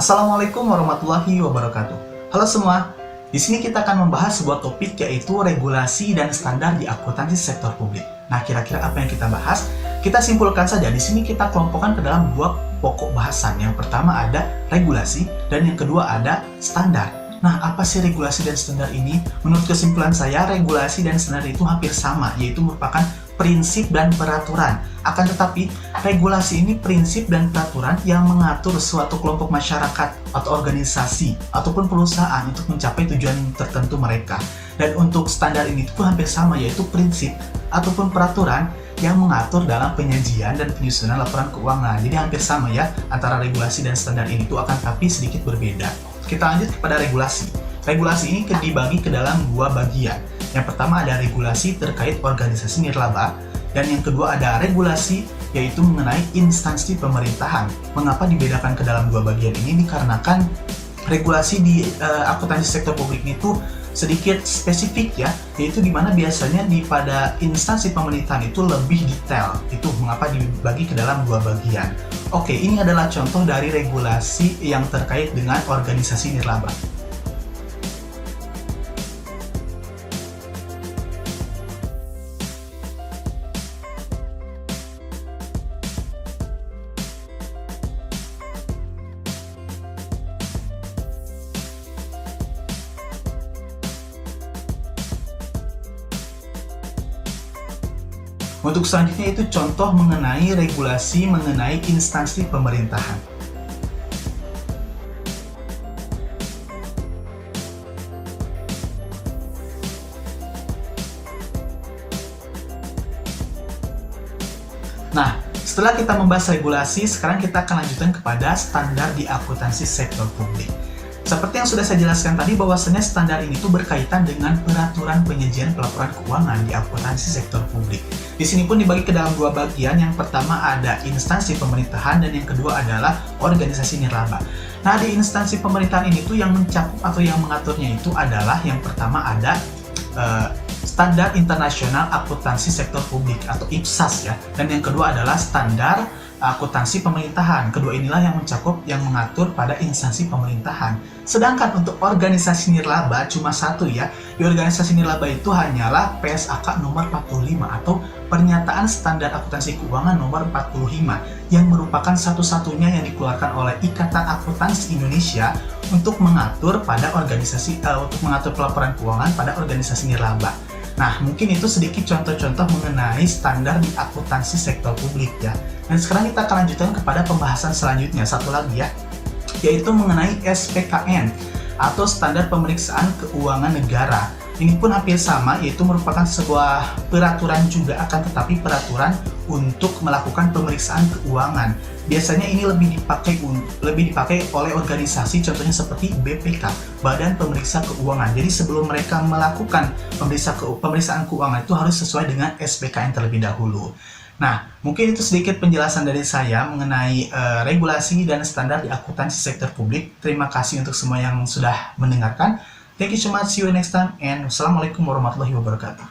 Assalamualaikum warahmatullahi wabarakatuh. Halo semua, di sini kita akan membahas sebuah topik yaitu regulasi dan standar di akuntansi sektor publik. Nah, kira-kira apa yang kita bahas? Kita simpulkan saja, di sini kita kelompokkan ke dalam dua pokok bahasan. Yang pertama ada regulasi dan yang kedua ada standar. Nah, apa sih regulasi dan standar ini? Menurut kesimpulan saya, regulasi dan standar itu hampir sama, yaitu merupakan prinsip dan peraturan. Akan tetapi, regulasi ini prinsip dan peraturan yang mengatur suatu kelompok masyarakat atau organisasi ataupun perusahaan untuk mencapai tujuan tertentu mereka. Dan untuk standar ini pun hampir sama, yaitu prinsip ataupun peraturan yang mengatur dalam penyajian dan penyusunan laporan keuangan. Jadi hampir sama ya antara regulasi dan standar ini itu, akan tapi sedikit berbeda. Kita lanjut kepada regulasi. Regulasi ini dibagi ke dalam dua bagian. Yang pertama ada regulasi terkait organisasi nirlaba, dan yang kedua ada regulasi yaitu mengenai instansi pemerintahan. Mengapa dibedakan ke dalam dua bagian ini? Dikarenakan regulasi di akuntansi sektor publik itu sedikit spesifik ya, yaitu dimana biasanya pada instansi pemerintahan itu lebih detail. Itu mengapa dibagi ke dalam dua bagian. Oke, ini adalah contoh dari regulasi yang terkait dengan organisasi nirlaba. Untuk selanjutnya itu contoh mengenai regulasi mengenai instansi pemerintahan. Nah, setelah kita membahas regulasi, sekarang kita akan lanjutkan kepada standar di akuntansi sektor publik. Seperti yang sudah saya jelaskan tadi, bahwasanya standar ini tuh berkaitan dengan peraturan penyajian pelaporan keuangan di akuntansi sektor publik. Di sini pun dibagi ke dalam dua bagian. Yang pertama ada instansi pemerintahan dan yang kedua adalah organisasi nirlaba. Nah, di instansi pemerintahan ini tuh yang mencakup atau yang mengaturnya itu adalah yang pertama ada Standar Internasional Akuntansi Sektor Publik atau IPSAS ya, dan yang kedua adalah Standar Akuntansi Pemerintahan. Kedua inilah yang mengatur pada instansi pemerintahan. Sedangkan untuk organisasi nirlaba cuma satu ya. Di organisasi nirlaba itu hanyalah PSAK nomor 45 atau Pernyataan Standar Akuntansi Keuangan nomor 45 yang merupakan satu-satunya yang dikeluarkan oleh Ikatan Akuntansi Indonesia untuk mengatur untuk mengatur pelaporan keuangan pada organisasi nirlaba. Nah, mungkin itu sedikit contoh-contoh mengenai standar di akuntansi sektor publik ya. Dan sekarang kita akan lanjutkan kepada pembahasan selanjutnya, satu lagi ya, yaitu mengenai SPKN atau Standar Pemeriksaan Keuangan Negara. Ini pun hampir sama, yaitu merupakan sebuah peraturan juga, akan tetapi peraturan untuk melakukan pemeriksaan keuangan. Biasanya ini lebih dipakai oleh organisasi, contohnya seperti BPK, Badan Pemeriksa Keuangan. Jadi sebelum mereka melakukan pemeriksaan keuangan itu harus sesuai dengan SPKN terlebih dahulu. Nah, mungkin itu sedikit penjelasan dari saya mengenai regulasi dan standar di akuntansi sektor publik. Terima kasih untuk semua yang sudah mendengarkan. Thank you so much, see you next time, and wassalamualaikum warahmatullahi wabarakatuh.